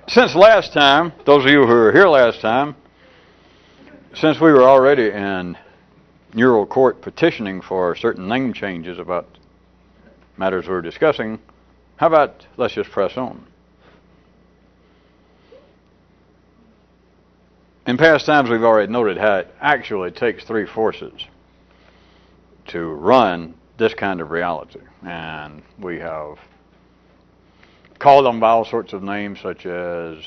Since last time, those of you who were here last time, since we were already in neural court petitioning for certain name changes about matters we were discussing, how about let's just press on? In past times, we've already noted how it actually takes three forces to run this kind of reality. And we have called them by all sorts of names, such as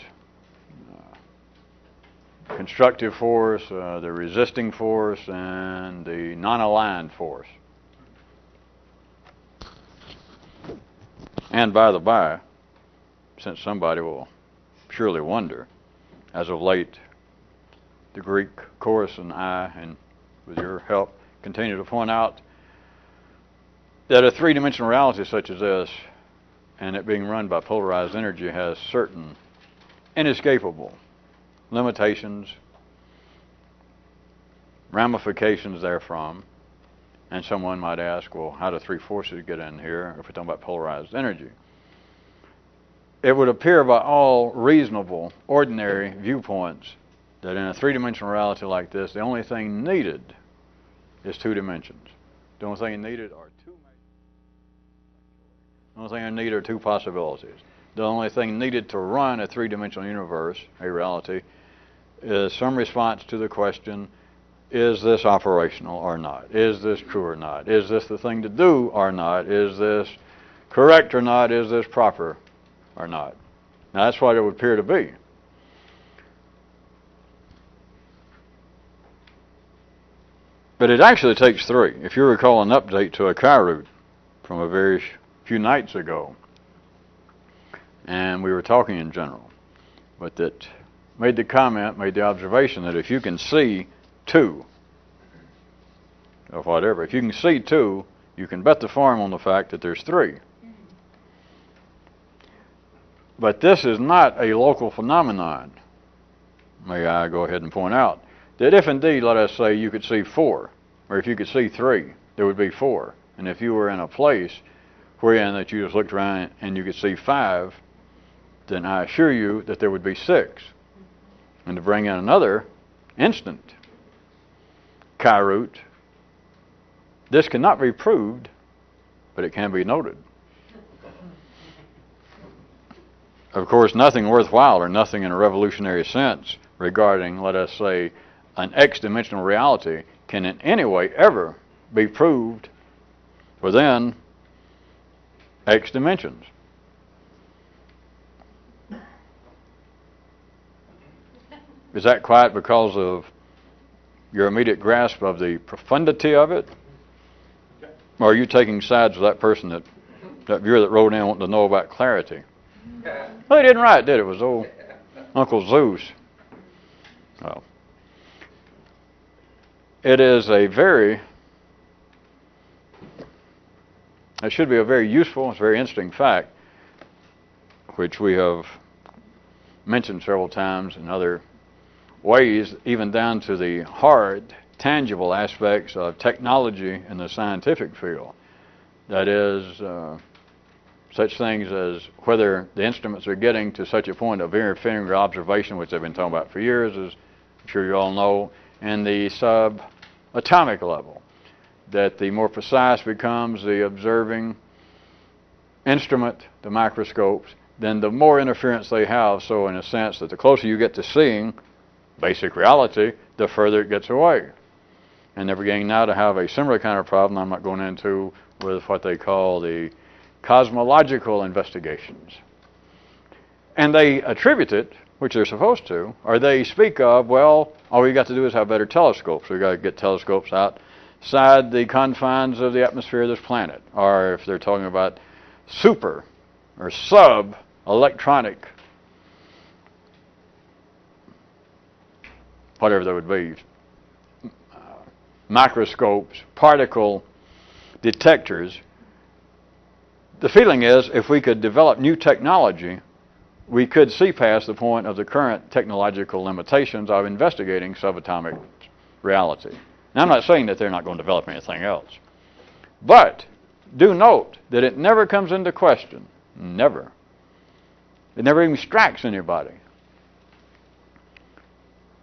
constructive force, the resisting force, and the non-aligned force. And by the by, since somebody will surely wonder, as of late, the Greek chorus and I, and with your help, continue to point out that a three-dimensional reality such as this, and it being run by polarized energy, has certain inescapable limitations, ramifications therefrom. And someone might ask, well, how do three forces get in here if we're talking about polarized energy? It would appear by all reasonable, ordinary viewpoints that in a three-dimensional reality like this, the only thing needed is two dimensions. The only thing needed are two. The only thing needed are two possibilities. The only thing needed to run a three-dimensional universe, a reality, is some response to the question, is this operational or not? Is this true or not? Is this the thing to do or not? Is this correct or not? Is this proper or not? Now, that's what it would appear to be. But it actually takes three. If you recall an update to a Kyroot from a very few nights ago, and we were talking in general, but that made the comment, made the observation that if you can see two, or whatever, if you can see two, you can bet the farm on the fact that there's three. But this is not a local phenomenon. May I go ahead and point out that if indeed, let us say, you could see four, or if you could see three, there would be four. And if you were in a place wherein that you just looked around and you could see five, then I assure you that there would be six. And to bring in another instant Kyroot, this cannot be proved, but it can be noted. Of course, nothing worthwhile or nothing in a revolutionary sense regarding, let us say, an X-dimensional reality can in any way ever be proved within X dimensions. Is that quite because of your immediate grasp of the profundity of it? Or are you taking sides with that person, that viewer that wrote in wanting to know about clarity? Well, he didn't write, did it? It was old Uncle Zeus. Oh. It is it should be a very useful, it's a very interesting fact, which we have mentioned several times in other ways, even down to the hard, tangible aspects of technology in the scientific field. That is, such things as whether the instruments are getting to such a point of interfering with observation, which they've been talking about for years, as I'm sure you all know, and the subatomic level. That the more precise becomes the observing instrument, the microscopes, then the more interference they have. So in a sense that the closer you get to seeing basic reality, the further it gets away. And they're beginning now to have a similar kind of problem I'm not going into with what they call the cosmological investigations. And they attribute it, which they're supposed to, or they speak of, well, all we got to do is have better telescopes. We've got to get telescopes outside the confines of the atmosphere of this planet. Or if they're talking about super or sub-electronic, whatever that would be, microscopes, particle detectors, the feeling is if we could develop new technology, we could see past the point of the current technological limitations of investigating subatomic reality. Now, I'm not saying that they're not going to develop anything else. But do note that it never comes into question, never, It never even strikes anybody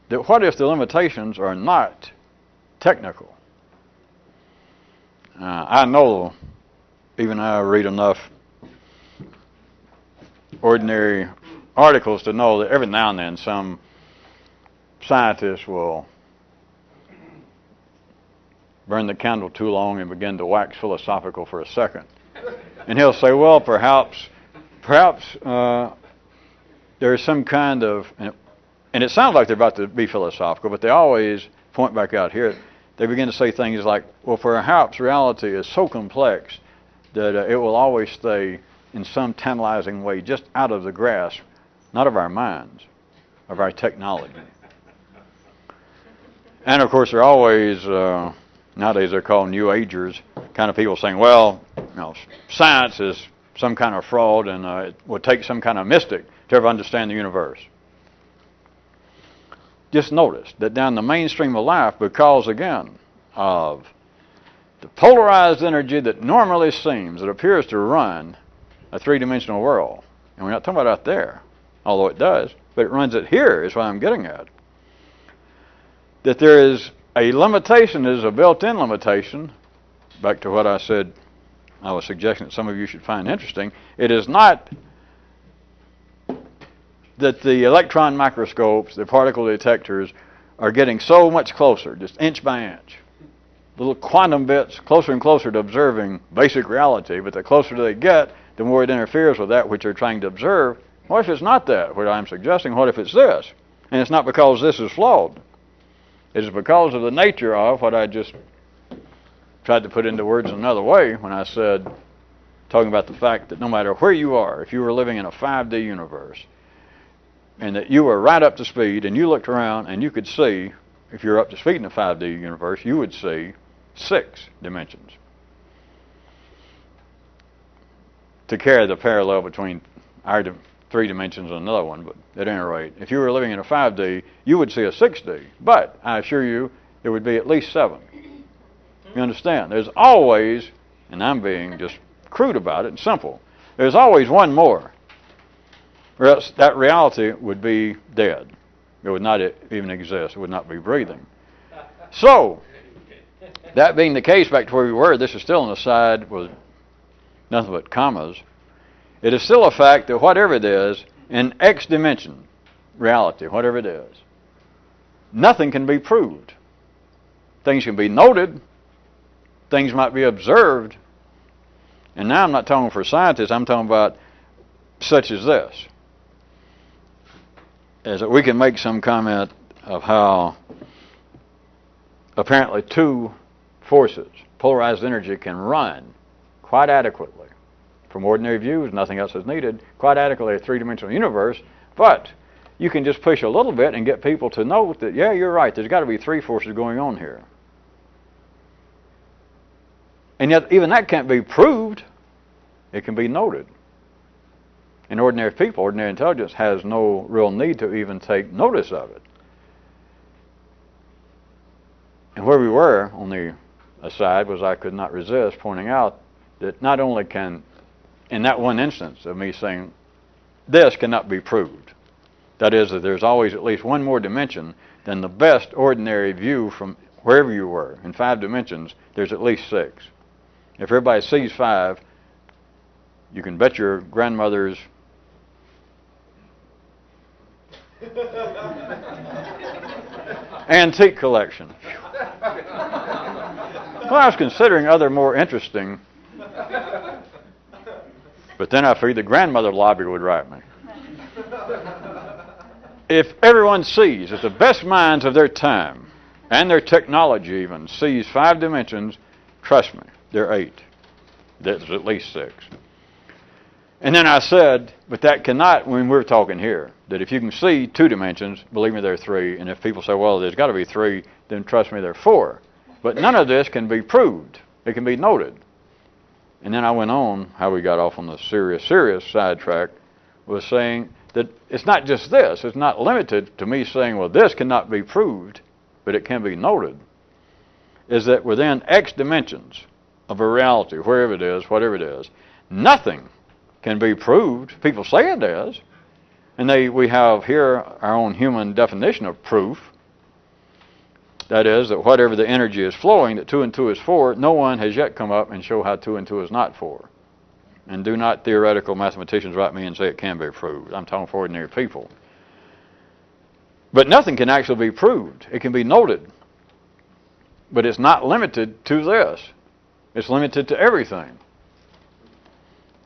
that what if the limitations are not technical? I know, even I read enough ordinary articles to know that every now and then some scientist will burn the candle too long and begin to wax philosophical for a second. And he'll say, well, perhaps there's some kind of, and it sounds like they're about to be philosophical, but they always point back out here. They begin to say things like, well, perhaps reality is so complex that it will always stay in some tantalizing way just out of the grasp, not of our minds, of our technology. And of course, there are always, nowadays they're called New Agers, kind of people saying, well, science is some kind of fraud and it would take some kind of mystic to ever understand the universe. Just notice that down the mainstream of life, because again of the polarized energy that normally seems, that appears to run a three-dimensional world, and we're not talking about out there, although it does, but it runs it here is what I'm getting at, that there is a limitation, is a built-in limitation, back to what I said, I was suggesting that some of you should find interesting. It is not that the electron microscopes, the particle detectors, are getting so much closer, just inch by inch. Little quantum bits closer and closer to observing basic reality, but the closer they get, the more it interferes with that which they're trying to observe. What if it's not that, what I'm suggesting? What if it's this? And it's not because this is flawed. It is because of the nature of what I just tried to put into words another way when I said, talking about the fact that no matter where you are, if you were living in a 5D universe, and that you were right up to speed, and you looked around and you could see, if you're up to speed in a 5D universe, you would see 6 dimensions. To carry the parallel between our 3 dimensions and another one, but at any rate, if you were living in a 5D, you would see a 6D. But I assure you, there would be at least 7. You understand? There's always, and I'm being just crude about it and simple, there's always one more. Or else that reality would be dead. It would not even exist. It would not be breathing. So, that being the case, back to where we were, this is still an aside with nothing but commas. It is still a fact that whatever it is, in X dimension reality, whatever it is, nothing can be proved. Things can be noted. Things might be observed. And now I'm not talking for scientists. I'm talking about such as this. Is that we can make some comment of how apparently 2 forces, polarized energy, can run quite adequately. From ordinary views, nothing else is needed, quite adequately a 3-dimensional universe, but you can just push a little bit and get people to note that, yeah, you're right, there's got to be 3 forces going on here. And yet, even that can't be proved. It can be noted. And ordinary people, ordinary intelligence, has no real need to even take notice of it. And where we were, on the aside, was I could not resist pointing out that not only can, in that one instance of me saying, this cannot be proved. That is, that there's always at least one more dimension than the best ordinary view from wherever you were. In 5 dimensions, there's at least 6. If everybody sees 5, you can bet your grandmother's antique collection. Well, I was considering other more interesting, but then I figured the grandmother lobby would write me. If everyone sees, if the best minds of their time, and their technology even, sees 5 dimensions, trust me, there are 8. There's at least 6. And then I said, but that cannot, when we're talking here, that if you can see 2 dimensions, believe me, there are 3. And if people say, well, there's got to be 3, then trust me, there are 4. But none of this can be proved. It can be noted. And then I went on, how we got off on the serious sidetrack, was saying that it's not just this. It's not limited to me saying, well, this cannot be proved, but it can be noted. Is that within X dimensions of a reality, wherever it is, whatever it is, nothing can be proved. People say it is. And we have here our own human definition of proof. That is, that whatever the energy is flowing, that 2 and 2 is 4, no one has yet come up and show how 2 and 2 is not 4. And do not theoretical mathematicians write me and say it can be proved. I'm talking for ordinary people. But nothing can actually be proved. It can be noted. But it's not limited to this. It's limited to everything.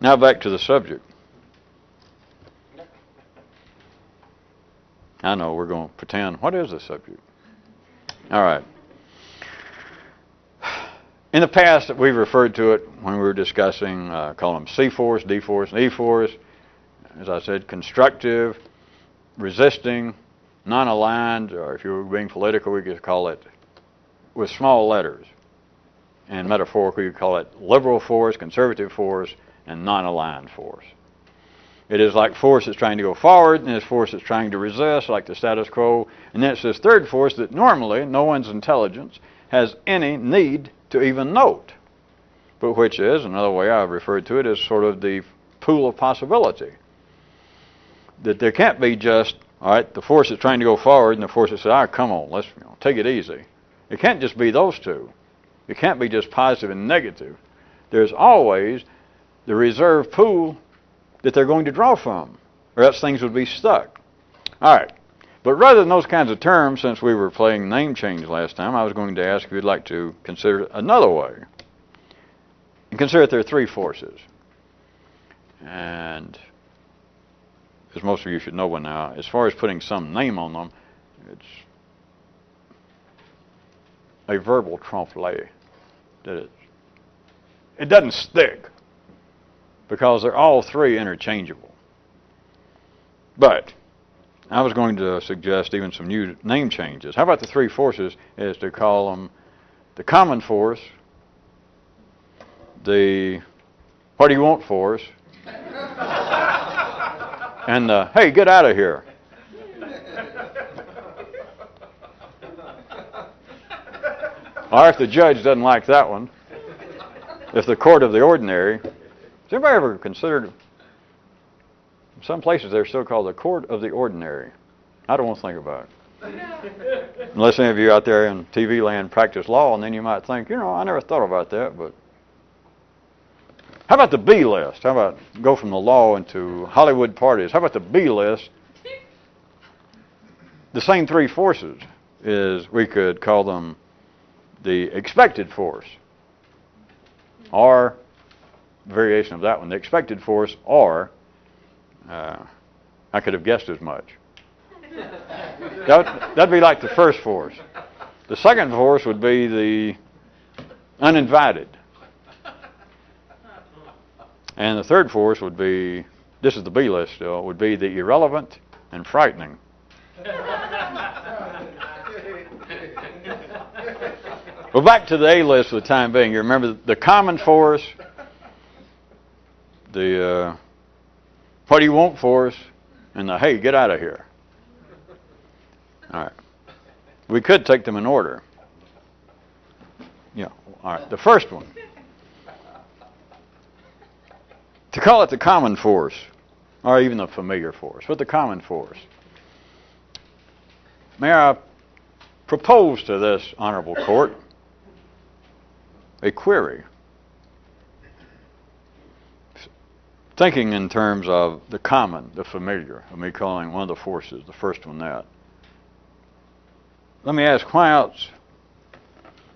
Now back to the subject. I know, we're going to pretend. What is the subject? All right. In the past, we've referred to it when we were discussing, call them C force, D force, and E force. As I said, constructive, resisting, non-aligned, or if you were being political, we could call it with small letters. And metaphorically, you call it liberal force, conservative force, and non-aligned force. It is like force that's trying to go forward, and there's force that's trying to resist, like the status quo. And then it's this third force that normally no one's intelligence has any need to even note, but which is, another way I've referred to it, is sort of the pool of possibility. That there can't be just, all right, the force that's trying to go forward and the force that says, all right, come on, let's take it easy. It can't just be those two. It can't be just positive and negative. There's always the reserve pool that they're going to draw from, or else things would be stuck. All right. But rather than those kinds of terms, since we were playing name change last time, I was going to ask if you'd like to consider another way. And consider that there are 3 forces. And as most of you should know by now, as far as putting some name on them, it's a verbal trompe-l'oeil. It doesn't stick, because they're all 3 interchangeable. But I was going to suggest even some new name changes. How about the 3 forces is to call them the common force, the what do you want force, and the hey, get out of here. Or if the judge doesn't like that one, if the court of the ordinary. Has anybody ever considered, in some places they're still called the court of the ordinary. I don't want to think about it. Unless any of you out there in TV land practice law, and then you might think, I never thought about that, but how about the B list? How about go from the law into Hollywood parties? How about the B list? The same 3 forces is, we could call them the expected force, or variation of that one, the expected force, or I could have guessed as much. That'd be like the first force. The second force would be the uninvited. And the third force would be, this is the B list still, would be the irrelevant and frightening. Well, back to the A list for the time being. You remember the common force, the what do you want force, and the hey, get out of here. All right. We could take them in order. Yeah. All right. The first one. To call it the common force, or even the familiar force, but the common force. May I propose to this honorable court a query, thinking in terms of the common, the familiar, of me calling one of the forces, the first one that. Let me ask, why else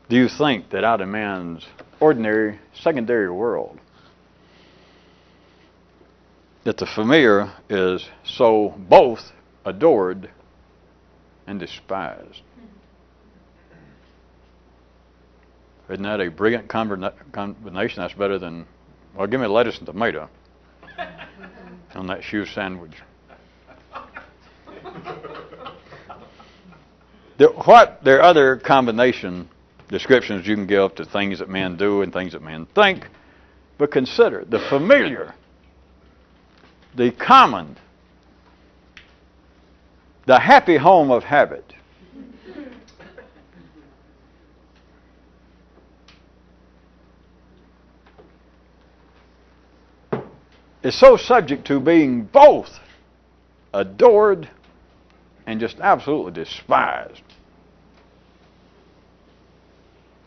do you think that out in man's ordinary, secondary world, that the familiar is so both adored and despised? Isn't that a brilliant combination? That's better than, well, give me lettuce and tomato on that shoe sandwich. There are other combination descriptions you can give to things that men do and things that men think, but consider the familiar, the common, the happy home of habit. Is so subject to being both adored and just absolutely despised.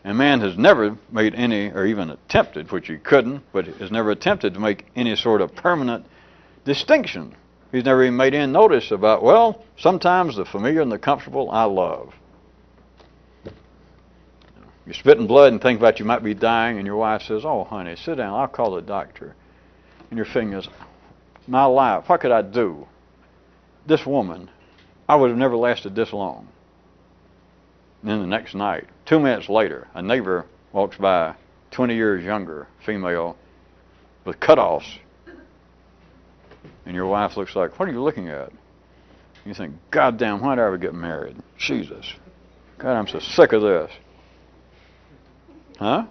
And man has never made any, or even attempted, which he couldn't, but has never attempted to make any sort of permanent distinction. He's never even made any notice about, well, sometimes the familiar and the comfortable I love. You're spitting blood and think about you might be dying, and your wife says, oh, honey, sit down, I'll call the doctor. And your fingers, my life, what could I do? This woman, I would have never lasted this long. And then the next night, 2 minutes later, a neighbor walks by, 20 years younger, female, with cutoffs. And your wife looks like, what are you looking at? You think, God damn, why did I ever get married? Jesus. God, I'm so sick of this. Huh?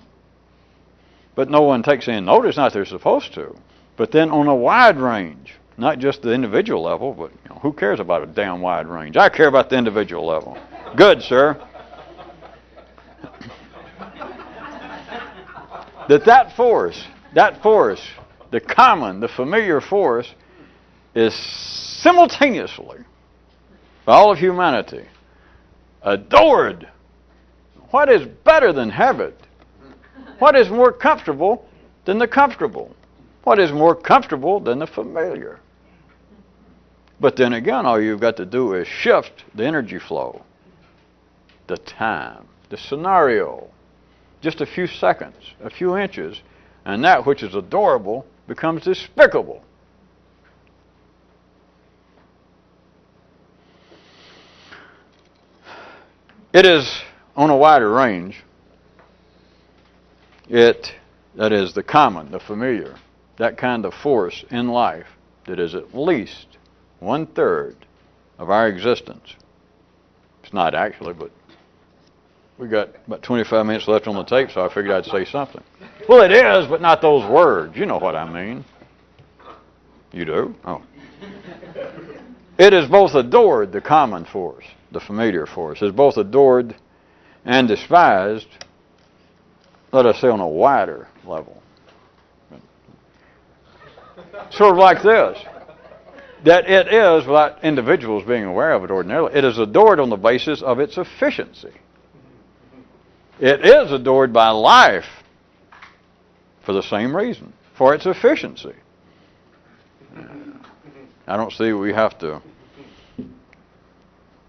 But no one takes any notice, not they're supposed to. But then on a wide range, not just the individual level, but who cares about a damn wide range? I care about the individual level. Good, sir. That force, the common, the familiar force, is simultaneously, by all of humanity, adored. What is better than habit? What is more comfortable than the comfortable? What is more comfortable than the familiar? But then again, all you've got to do is shift the energy flow, the time, the scenario, just a few seconds, a few inches, and that which is adorable becomes despicable. It is on a wider range. That is the common, the familiar, that kind of force in life that is at least 1/3 of our existence. It's not actually, but we got about 25 minutes left on the tape, so I figured I'd say something. Well, it is, but not those words. You know what I mean. You do? Oh. It is both adored, the common force, the familiar force, is both adored and despised, let us say on a wider level. Sort of like this, that it is, without individuals being aware of it ordinarily, it is adored on the basis of its efficiency. It is adored by life for the same reason, for its efficiency. I don't see we have to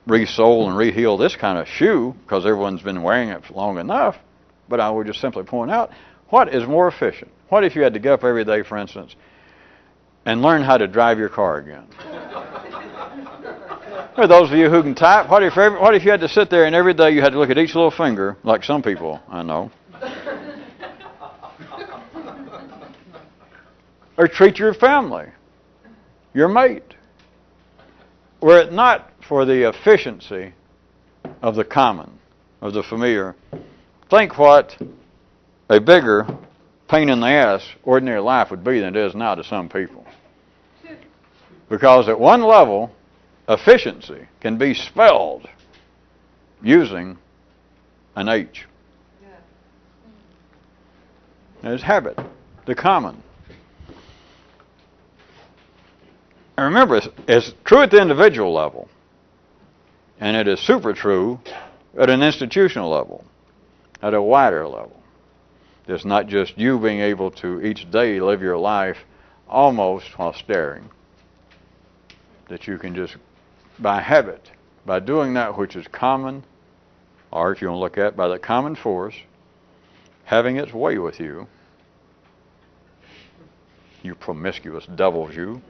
re-sole and re-heel this kind of shoe because everyone's been wearing it for long enough, but I would just simply point out, what is more efficient? What if you had to get up every day, for instance, and learn how to drive your car again? For those of you who can type, what if you had to sit there and every day you had to look at each little finger, like some people I know, or treat your family, your mate? Were it not for the efficiency of the common, of the familiar, think what a bigger pain in the ass ordinary life would be than it is now to some people. Because at one level, efficiency can be spelled using an H. There's habit, the common. And remember, it's true at the individual level, and it is super true at an institutional level, at a wider level. It's not just you being able to each day live your life almost while staring. That you can just, by habit, by doing that which is common, or if you want to look at it, by the common force, having its way with you, you promiscuous devils, you.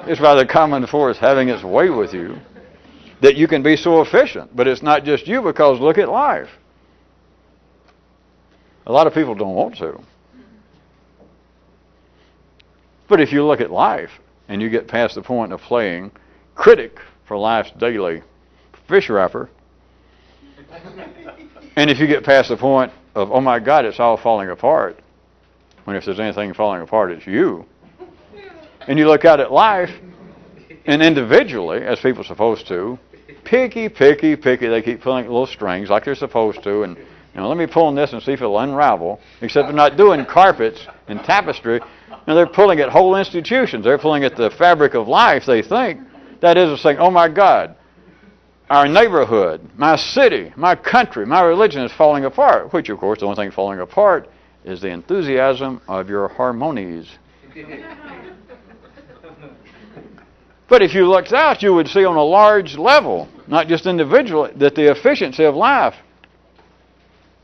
It's by the common force having its way with you that you can be so efficient. But it's not just you, because look at life. A lot of people don't want to. But if you look at life and you get past the point of playing critic for life's daily fish wrapper, and if you get past the point of, oh my God, it's all falling apart, when if there's anything falling apart, it's you, and you look out at life and individually, as people are supposed to, picky, they keep pulling little strings like they're supposed to, and let me pull on this and see if it'll unravel, except they're not doing carpets and tapestry. And they're pulling at whole institutions. They're pulling at the fabric of life, they think. That is, saying, oh my God, our neighborhood, my city, my country, my religion is falling apart. Which, of course, the only thing falling apart is the enthusiasm of your harmonies. But if you looked out, you would see on a large level, not just individually, that the efficiency of life.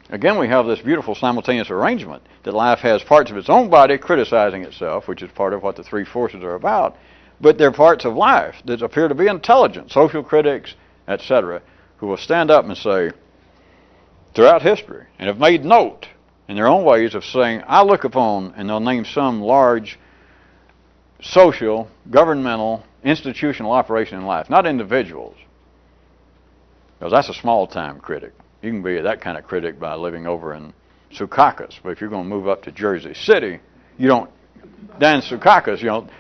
Again, we have this beautiful simultaneous arrangement that life has parts of its own body criticizing itself, which is part of what the three forces are about, but they're parts of life that appear to be intelligent, social critics, etc., who will stand up and say, throughout history, and have made note in their own ways of saying, I look upon, and they'll name some large social, governmental, institutional operation in life, not individuals, because that's a small-time critic. You can be that kind of critic by living over in Secaucus, but if you're going to move up to Jersey City, you don't, down in Secaucus,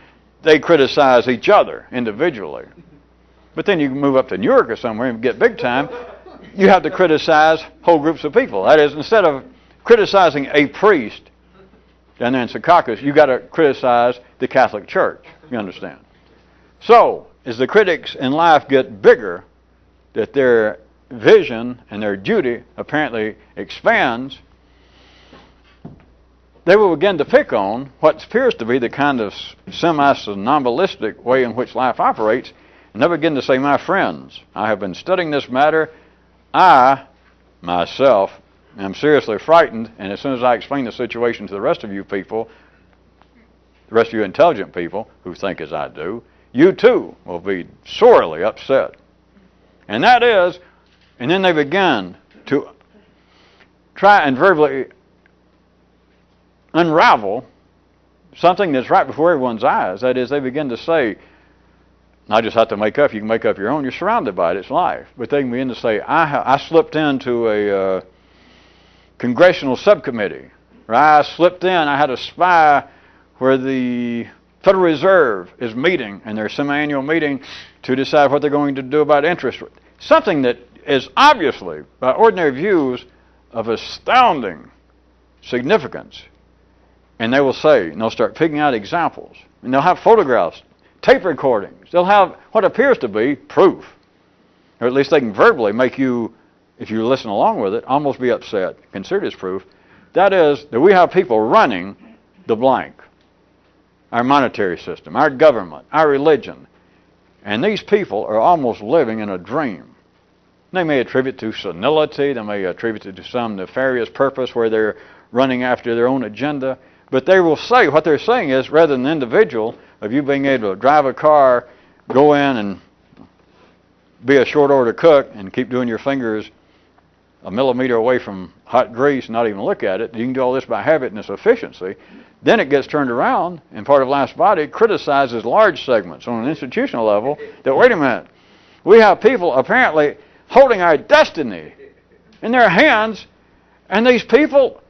they criticize each other individually. But then you can move up to New York or somewhere and get big time, you have to criticize whole groups of people. That is, instead of criticizing a priest down there in Secaucus, you got to criticize the Catholic Church. You understand? So, as the critics in life get bigger, that their vision and their duty apparently expands, they will begin to pick on what appears to be the kind of semi-somnambulistic way in which life operates, and they begin to say, my friends, I have been studying this matter. I, myself, am seriously frightened, and as soon as I explain the situation to the rest of you people, the rest of you intelligent people who think as I do, you too will be sorely upset. And that is, and then they begin to try and verbally unravel something that's right before everyone's eyes. That is, they begin to say, I just have to make up. You can make up your own. You're surrounded by it. It's life. But they begin to say, I slipped into a congressional subcommittee. Or I slipped in. I had a spy where the Federal Reserve is meeting, and their semi-annual meeting to decide what they're going to do about interest rate. Something that is obviously, by ordinary views, of astounding significance. And they will say, and they'll start picking out examples, and they'll have photographs, tape recordings. They'll have what appears to be proof. Or at least they can verbally make you, if you listen along with it, almost be upset. Consider it as proof. That is, that we have people running the blank. Our monetary system, our government, our religion. And these people are almost living in a dream. They may attribute to senility. They may attribute it to some nefarious purpose where they're running after their own agenda. But they will say, what they're saying is, rather than the individual of you being able to drive a car, go in and be a short order cook and keep doing your fingers a millimeter away from hot grease and not even look at it. You can do all this by habit and its efficiency. Then it gets turned around, and part of life's body criticizes large segments on an institutional level that, wait a minute, we have people apparently holding our destiny in their hands, and these people,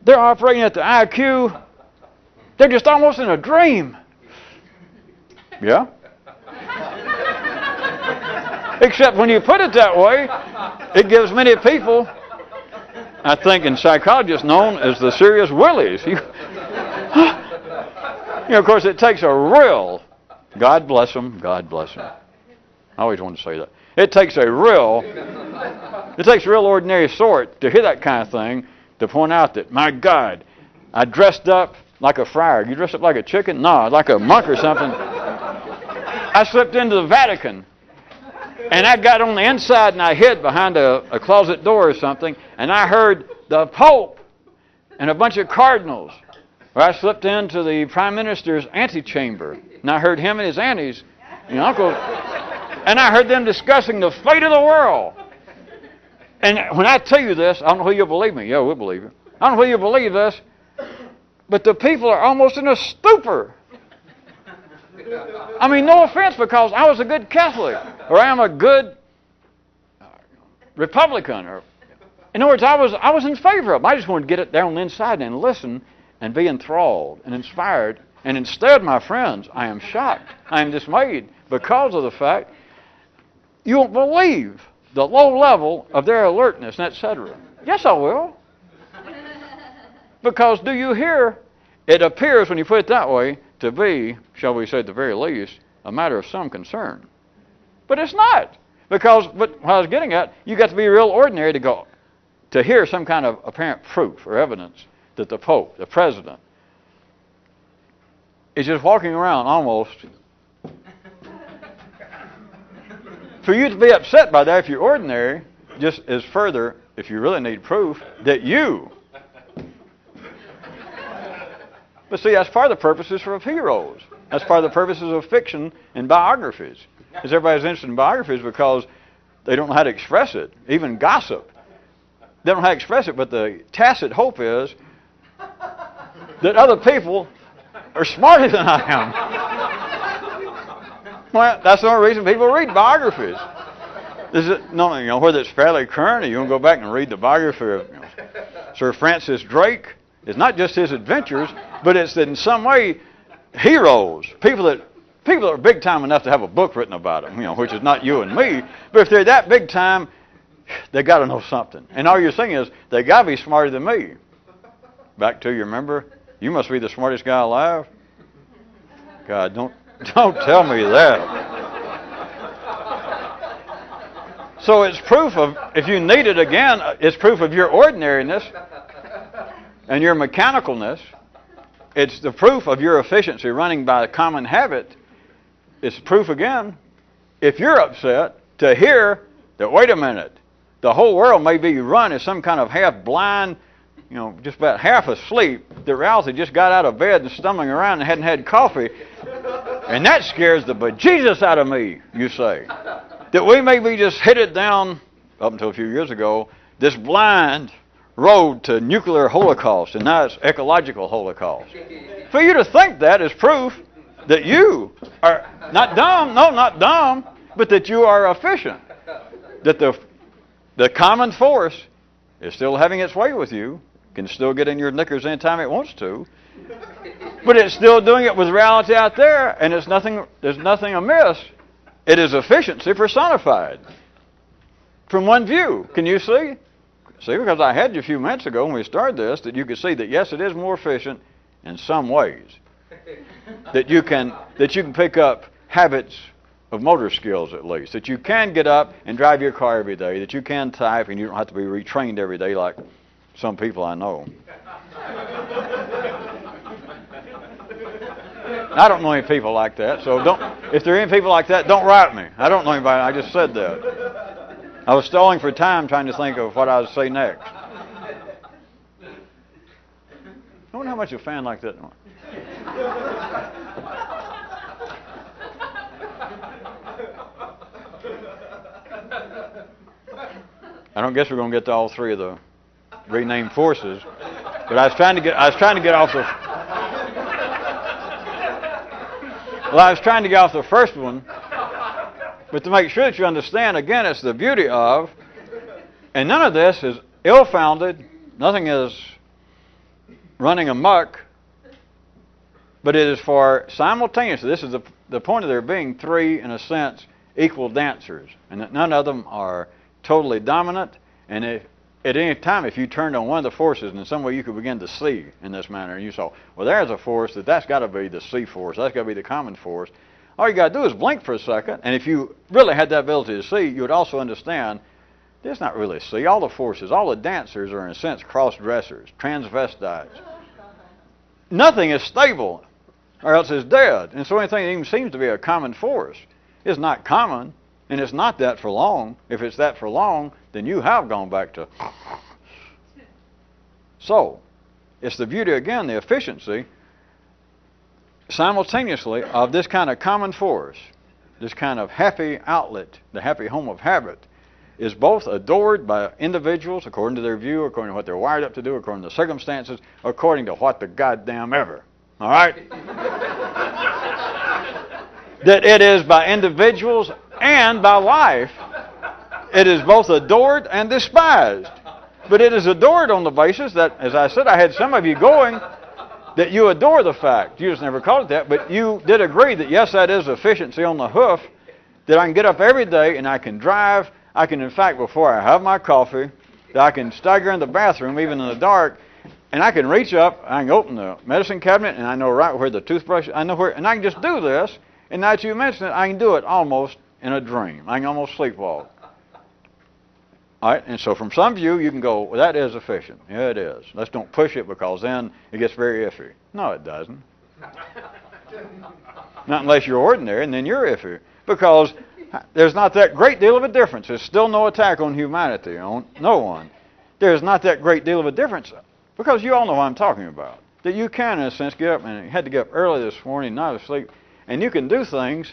they're operating at the IQ, they're just almost in a dream. Yeah? Except when you put it that way, it gives many people, I think in psychology it's known as the serious willies. Of course, it takes a real, God bless them, God bless them. I always wanted to say that. It takes a real ordinary sort to hear that kind of thing, to point out that, my God, I dressed up like a friar. You dressed up like a chicken? No, like a monk or something. I slipped into the Vatican, and I got on the inside and I hid behind a closet door or something, and I heard the Pope and a bunch of cardinals. Or I slipped into the Prime Minister's antechamber, and I heard him and his aunties, uncles, and I heard them discussing the fate of the world. And when I tell you this, I don't know whether you'll believe me. Yeah, we'll believe you. I don't know whether you'll believe this, but the people are almost in a stupor. I mean, no offense, because I was a good Catholic, or I am a good Republican. Or, in other words, I was in favor of them. I just wanted to get it there on the inside and listen and be enthralled and inspired. And instead, my friends, I am shocked. I am dismayed because of the fact you won't believe the low level of their alertness, etc. Yes, I will. Because do you hear it appears, when you put it that way, to be, shall we say at the very least, a matter of some concern. But it's not. Because, but what I was getting at, you got to be real ordinary to hear some kind of apparent proof or evidence that the Pope, the President, is just walking around almost. For you to be upset by that if you're ordinary, just is further, if you really need proof, that you. But see, that's part of the purposes of heroes. That's part of the purposes of fiction and biographies. Because everybody's interested in biographies because they don't know how to express it. Even gossip. They don't know how to express it, but the tacit hope is that other people are smarter than I am. Well, that's the only reason people read biographies. Is it, no, you know, whether it's fairly current or you want to go back and read the biography of Sir Francis Drake. It's not just his adventures, but it's that in some way heroes, people that are big time enough to have a book written about them, you know, which is not you and me. But if they're that big time, they got to know something. And all you're saying is they got to be smarter than me. Back to, you remember, you must be the smartest guy alive. God, don't tell me that. So it's proof of, if you need it again, it's proof of your ordinariness and your mechanicalness. It's the proof of your efficiency running by a common habit. It's proof again, if you're upset, to hear that, wait a minute, the whole world may be run as some kind of half-blind, you know, just about half asleep. The reality just got out of bed and stumbling around and hadn't had coffee. And that scares the bejesus out of me, you say. That we may be just headed down, up until a few years ago, this blind road to nuclear holocaust, and now it's ecological holocaust. For you to think that is proof that you are not dumb, no, not dumb, but that you are efficient. That the common force is still having its way with you, can still get in your knickers anytime it wants to, but it's still doing it with reality out there, and there's nothing amiss. It is efficiency personified. From one view, can you see? See, because I had you a few minutes ago when we started this, that you could see that yes, it is more efficient in some ways. That you can pick up habits of motor skills at least. That you can get up and drive your car every day. That you can type and you don't have to be retrained every day like some people I know. I don't know any people like that, so if there are any people like that, don't write me. I don't know anybody, I just said that. I was stalling for time trying to think of what I would say next. I wonder how much a fan like that. I don't guess we're going to get to all three of the renamed forces, but I was trying to get off the. Well, I was trying to get off the first one, but to make sure that you understand, again, it's the beauty of, and none of this is ill-founded, nothing is running amok, but it is for simultaneously, this is the point of there being three, in a sense, equal dancers, and that none of them are totally dominant, and if, at any time, if you turned on one of the forces, and in some way you could begin to see in this manner, and you saw, well, there's a force that's got to be the C force, that's got to be the common force. All you got to do is blink for a second, and if you really had that ability to see, you would also understand there's not really C. All the forces, all the dancers are, in a sense, cross-dressers, transvestites. Nothing is stable, or else it's dead. And so anything that even seems to be a common force is not common, and it's not that for long. If it's that for long, then you have gone back to. So, it's the beauty, again, the efficiency, simultaneously, of this kind of common force, this kind of happy outlet, the happy home of habit, is both adored by individuals according to their view, according to what they're wired up to do, according to the circumstances, according to what the goddamn ever. All right? That it is by individuals and by life. It is both adored and despised. But it is adored on the basis that, as I said, I had some of you going, that you adore the fact. You just never called it that, but you did agree that, yes, that is efficiency on the hoof, that I can get up every day and I can drive. I can, in fact, before I have my coffee, that I can stagger in the bathroom, even in the dark, And I can reach up, I can open the medicine cabinet, and I know right where the toothbrush, I know where, and I can just do this. And now that you mention it, I can do it almost in a dream. I can almost sleepwalk. All right, and so from some view, you can go, well, that is efficient. Yeah, it is. Let's don't push it because then it gets very iffy. No, it doesn't. Not unless you're ordinary, and then you're iffy. Because there's not that great deal of a difference. There's still no attack on humanity, on no one. There's not that great deal of a difference. Because you all know what I'm talking about. That you can, in a sense, get up, and you had to get up early this morning, not asleep, and you can do things,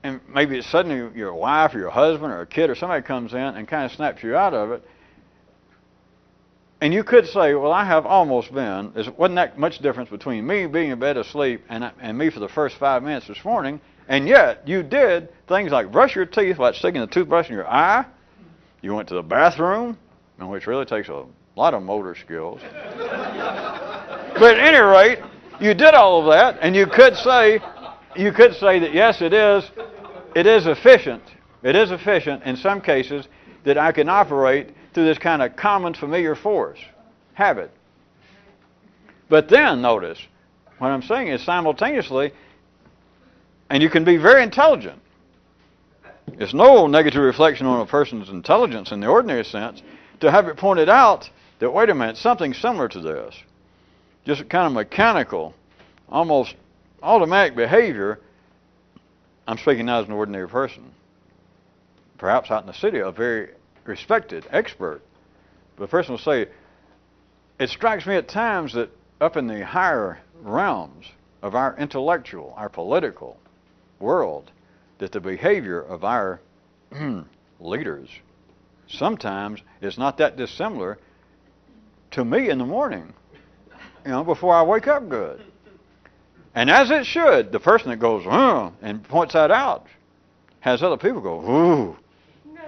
and maybe it's suddenly your wife or your husband or a kid or somebody comes in and kind of snaps you out of it. And you could say, well, I have almost been. There wasn't that much difference between me being in bed asleep and me for the first 5 minutes this morning, and yet you did things like brush your teeth, like sticking the toothbrush in your eye. You went to the bathroom, which really takes a lot of motor skills. But at any rate, you did all of that, and you could say that yes, it is efficient. It is efficient in some cases that I can operate through this kind of common familiar force, habit. But then notice, what I'm saying is simultaneously, and you can be very intelligent. It's no negative reflection on a person's intelligence in the ordinary sense to have it pointed out that, wait a minute, something similar to this, just kind of mechanical, almost automatic behavior. I'm speaking now as an ordinary person. Perhaps out in the city, a very respected expert. But the person will say, it strikes me at times that up in the higher realms of our intellectual, our political world, that the behavior of our leaders sometimes is not that dissimilar to me in the morning, before I wake up good. And as it should, the person that goes, and points that out, has other people go, ooh. No.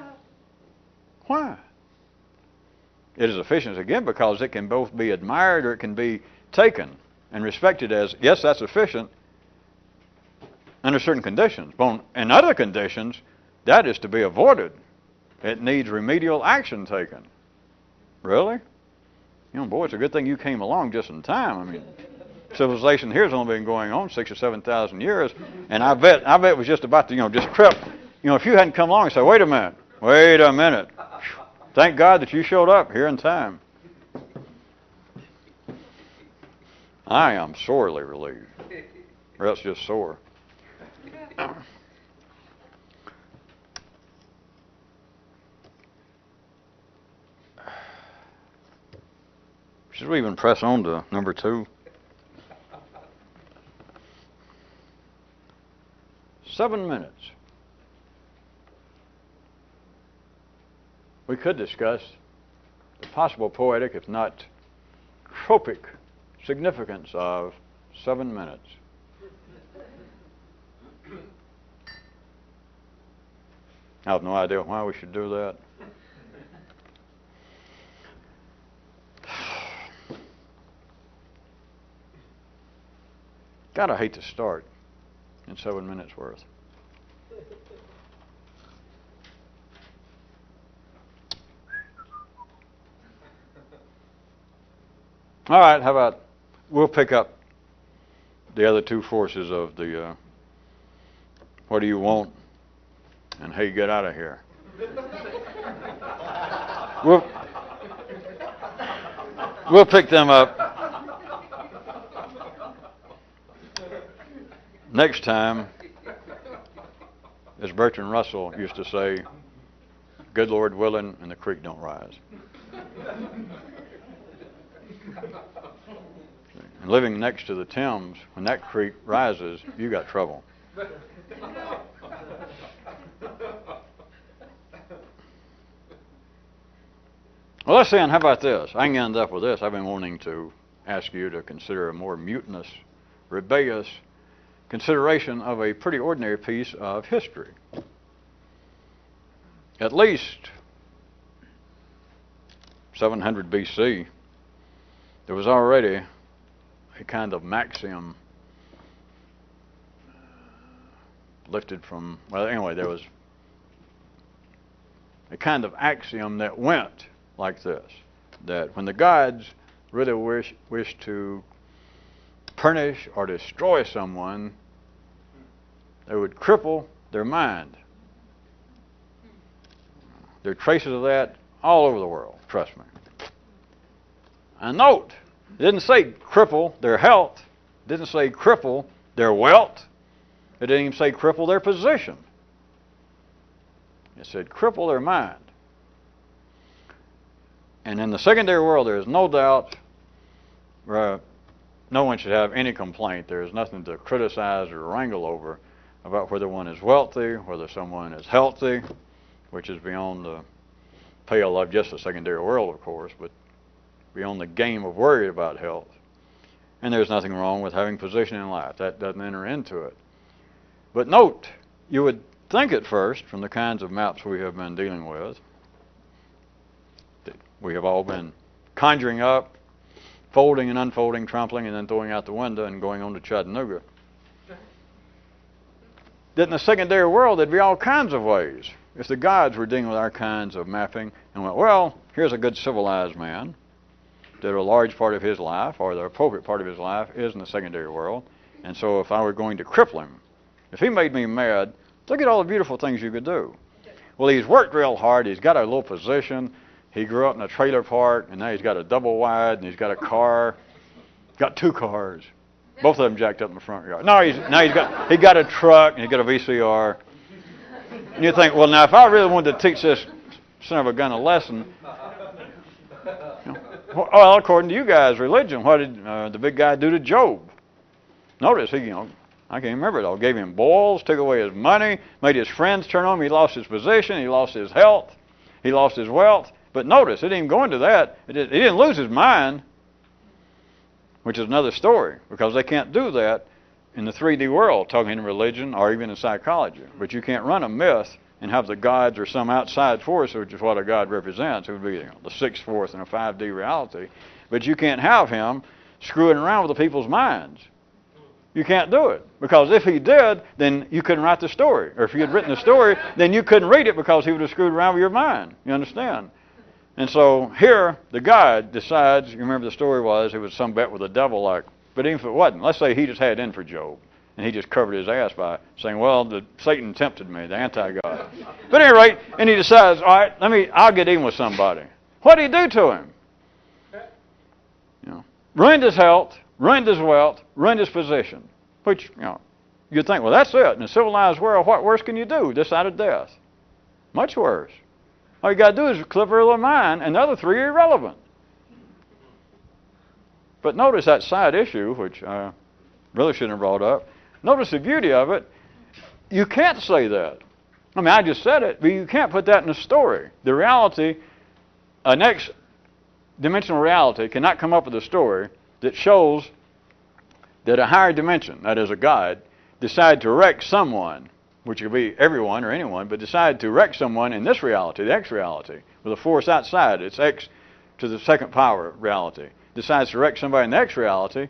Why? It is efficient, again, because it can both be admired or it can be taken and respected as, yes, that's efficient under certain conditions. But in other conditions, that is to be avoided. It needs remedial action taken. Really? Boy, it's a good thing you came along just in time. I mean, civilization here has only been going on 6,000 or 7,000 years, and I bet it was just about to, just trip. If you hadn't come along and said, wait a minute. Thank God that you showed up here in time. I am sorely relieved. Or else just sore. Should we even press on to number 2? 7 minutes. We could discuss the possible poetic, if not tropic, significance of 7 minutes. I have no idea why we should do that. God, I hate to start in 7 minutes worth. All right, how about we'll pick up the other two forces of the what do you want and how you get out of here. We'll pick them up next time. As Bertrand Russell used to say, good Lord willing, and the creek don't rise. And living next to the Thames, when that creek rises, you got trouble. Well, let's see, and how about this? I can end up with this. I've been wanting to ask you to consider a more mutinous, rebellious consideration of a pretty ordinary piece of history. At least 700 BC, there was already a kind of maxiom lifted from, well, anyway, there was a kind of axiom that went like this, that when the gods really wish to punish or destroy someone, they would cripple their mind. There are traces of that all over the world, trust me. And note, it didn't say cripple their health. It didn't say cripple their wealth. It didn't even say cripple their position. It said cripple their mind. And in the secondary world, there is no doubt no one should have any complaint. There is nothing to criticize or wrangle over about whether one is wealthy, whether someone is healthy, which is beyond the pale of just the secondary world, of course, but beyond the game of worry about health. And there's nothing wrong with having position in life. That doesn't enter into it. But note, you would think at first, from the kinds of maps we have been dealing with, that we have all been conjuring up, folding and unfolding, trampling, and then throwing out the window and going on to Chattanooga. That in the secondary world, there'd be all kinds of ways. If the gods were dealing with our kinds of mapping and went, well, here's a good civilized man, that a large part of his life, or the appropriate part of his life, is in the secondary world. And so if I were going to cripple him, if he made me mad, look at all the beautiful things you could do. Well, he's worked real hard. He's got a little position. He grew up in a trailer park, and now he's got a double wide, and he's got a car. Got 2 cars. Both of them jacked up in the front yard. No, he got a truck, and he's got a VCR. And you think, well, now, if I really wanted to teach this son of a gun a lesson, well, according to you guys' religion, what did the big guy do to Job? Notice, I can't remember it all. Gave him boils, took away his money, made his friends turn on him. He lost his position, he lost his health, he lost his wealth. But notice, it didn't even go into that. He didn't lose his mind, which is another story, because they can't do that in the 3D world, talking in religion or even in psychology. But you can't run a myth and have the gods or some outside force, which is what a god represents. It would be the 6th force in a 5D reality. But you can't have him screwing around with the people's minds. You can't do it. Because if he did, then you couldn't write the story. Or if you had written the story, then you couldn't read it because he would have screwed around with your mind. You understand? And so here, the God decides, you remember the story was, it was some bet with the devil, like, but even if it wasn't, let's say he just had it in for Job, and he just covered his ass by saying, well, Satan tempted me, the anti-God. But at any rate, and he decides, all right, I'll get even with somebody. What did he do to him? Ruined his health, ruined his wealth, ruined his position. Which, you'd think, well, that's it. In a civilized world, what worse can you do this side of death? Much worse. All you got to do is clip her little mind, and the other 3 are irrelevant. But notice that side issue, which I really shouldn't have brought up. Notice the beauty of it. You can't say that. I just said it, but you can't put that in a story. The reality, a next dimensional reality, cannot come up with a story that shows that a higher dimension, that is a God, decided to wreck someone, which could be everyone or anyone, but decided to wreck someone in this reality, the X reality, with a force outside. It's X to the 2nd power reality. Decides to wreck somebody in the X reality.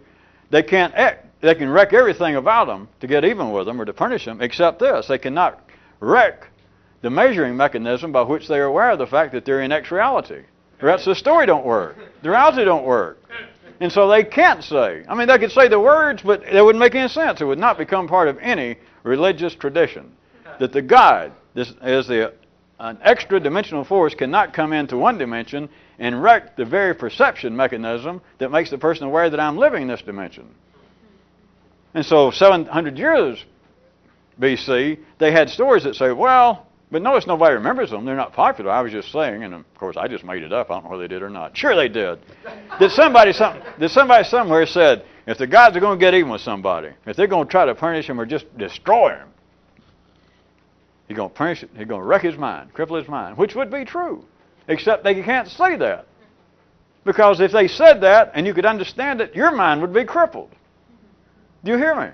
They can wreck everything about them to get even with them or to punish them, except this. They cannot wreck the measuring mechanism by which they are aware of the fact that they're in X reality. Or else the story don't work. The reality don't work. And so they can't say. They could say the words, but they wouldn't make any sense. It would not become part of any religious tradition. That the God, an extra dimensional force, cannot come into one dimension and wreck the very perception mechanism that makes the person aware that I'm living in this dimension. And so 700 years BC, they had stories that say, well, but notice nobody remembers them. They're not popular. I was just saying, and of course I just made it up. I don't know whether they did or not. Sure they did. Did somebody somewhere said, if the gods are going to get even with somebody, if they're going to try to punish him or just destroy him, he's going to punish it. He's going to wreck his mind, cripple his mind, which would be true. Except they can't say that. Because if they said that and you could understand it, your mind would be crippled. Do you hear me?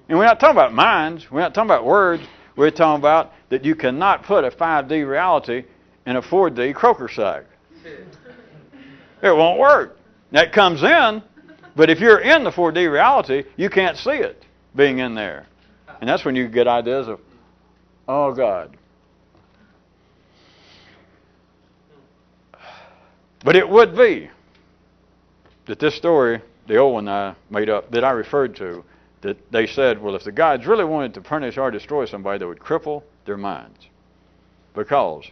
And we're not talking about minds. We're not talking about words. We're talking about that you cannot put a 5D reality in a 4D croaker sack. It won't work. That comes in, but if you're in the 4D reality, you can't see it being in there. And that's when you get ideas of, oh, God. But it would be that this story, the old one I made up, that I referred to, that they said, well, if the gods really wanted to punish or destroy somebody, they would cripple their minds. Because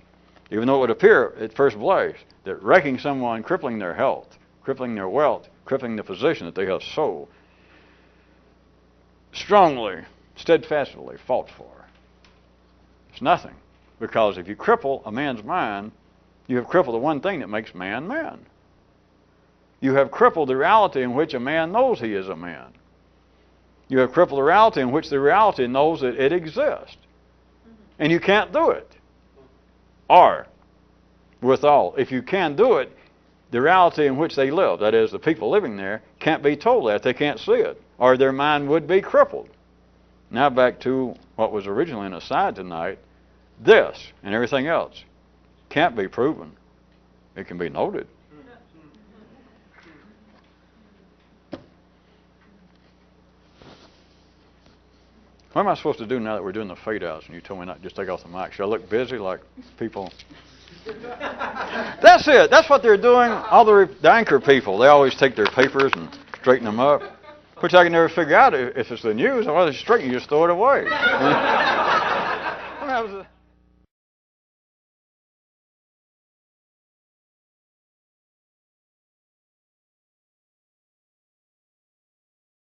even though it would appear at first blush that wrecking someone, crippling their health, crippling their wealth, crippling the position that they have so strongly, steadfastly fought for, it's nothing. Because if you cripple a man's mind, you have crippled the one thing that makes man man. You have crippled the reality in which a man knows he is a man. You have crippled the reality in which the reality knows that it exists. And you can't do it. Or, withal, if you can do it, the reality in which they live, that is, the people living there, can't be told that. They can't see it. Or their mind would be crippled. Now back to what was originally an aside tonight. This and everything else can't be proven. It can be noted. What am I supposed to do now that we're doing the fade outs and you told me not to just take off the mic? Should I look busy like people? That's it. That's what they're doing. All the anchor people, they always take their papers and straighten them up, which I can never figure out if it's the news. Or whether it's straighten, you just throw it away.